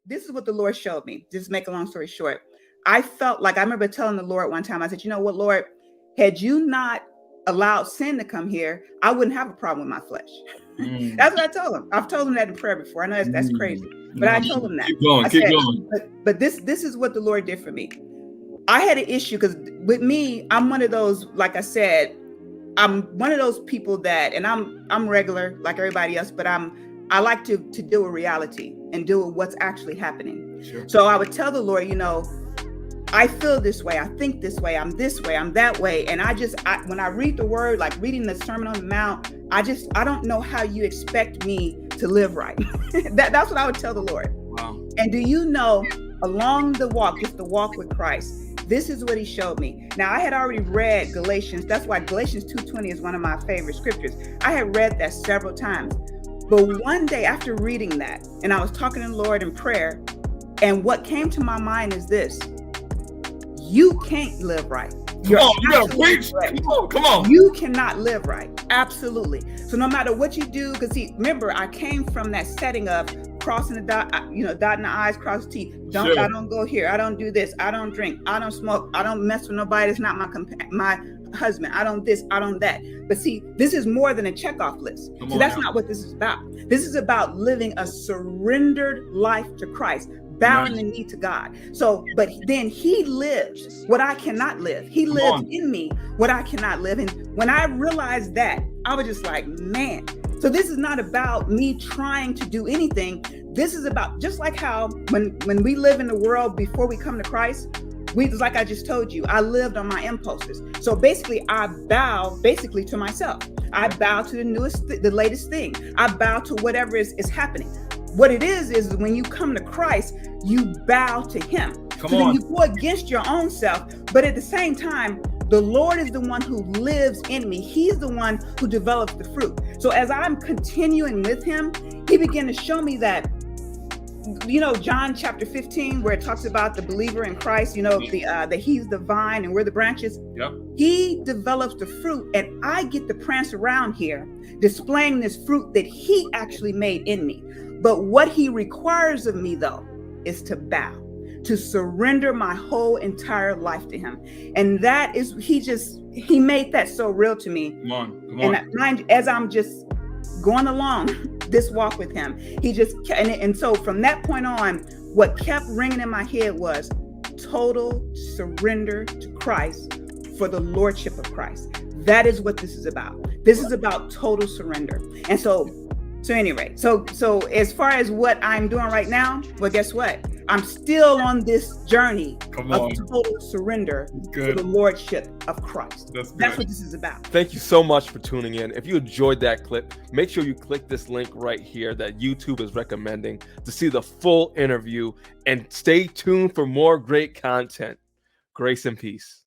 this is what the Lord showed me. Just make a long story short. I felt like I remember telling the Lord one time, I said, you know what, Lord, had you not allowed sin to come here, I wouldn't have a problem with my flesh. That's what I told him. I've told him that in prayer before. I know that's crazy, but I told him that. Keep going. But this is what the Lord did for me. I had an issue because with me, I'm one of those, like I said, I'm one of those people that, and I'm regular like everybody else, but I like to deal with reality and deal with what's actually happening. Sure. So I would tell the Lord, you know, I feel this way, I think this way, I'm this way, I'm that way. And when I read the word, like reading the Sermon on the Mount, I don't know how you expect me to live right. That's what I would tell the Lord. Wow. And do you know, along the walk, just the walk with Christ, this is what he showed me. Now, I had already read Galatians. That's why Galatians 2:20 is one of my favorite scriptures. I had read that several times. But one day after reading that, and I was talking to the Lord in prayer, and what came to my mind is this: you can't live right. Come on, you gotta preach. Come on. You cannot live right. Absolutely. So no matter what you do, because see, remember, I came from that setting of crossing the dot, dotting the I's, crossing the T's. I don't go here. I don't do this. I don't drink. I don't smoke. I don't mess with nobody that's not my husband. I don't this. I don't that. But see, this is more than a checkoff list. So that's not what this is about. This is about living a surrendered life to Christ, bowing the knee to God. So, but then he lives what I cannot live. He lives in me what I cannot live. And when I realized that, I was just like, man. So this is not about me trying to do anything. This is about, just like how when we live in the world before we come to Christ, like I just told you, I lived on my impulses. So basically, I bow to myself. I bow to the latest thing. I bow to whatever is happening. What it is when you come to Christ, you bow to him. Then you go against your own self, but at the same time, the Lord is the one who lives in me. He's the one who develops the fruit. So as I'm continuing with him, he began to show me that, John chapter 15, where it talks about the believer in Christ, that he's the vine and we're the branches. Yep. He develops the fruit, and I get to prance around here displaying this fruit that he actually made in me. But what he requires of me, though, is to bow, to surrender my whole entire life to him. And that is, he made that so real to me. Come on. And as I'm just going along this walk with him, he just, and so from that point on, what kept ringing in my head was total surrender to Christ for the lordship of Christ. That is what this is about. This is about total surrender. And so anyway, so as far as what I'm doing right now, well, guess what? I'm still on this journey of total surrender to the lordship of Christ. That's what this is about. Thank you so much for tuning in. If you enjoyed that clip, make sure you click this link right here that YouTube is recommending to see the full interview, and stay tuned for more great content. Grace and peace.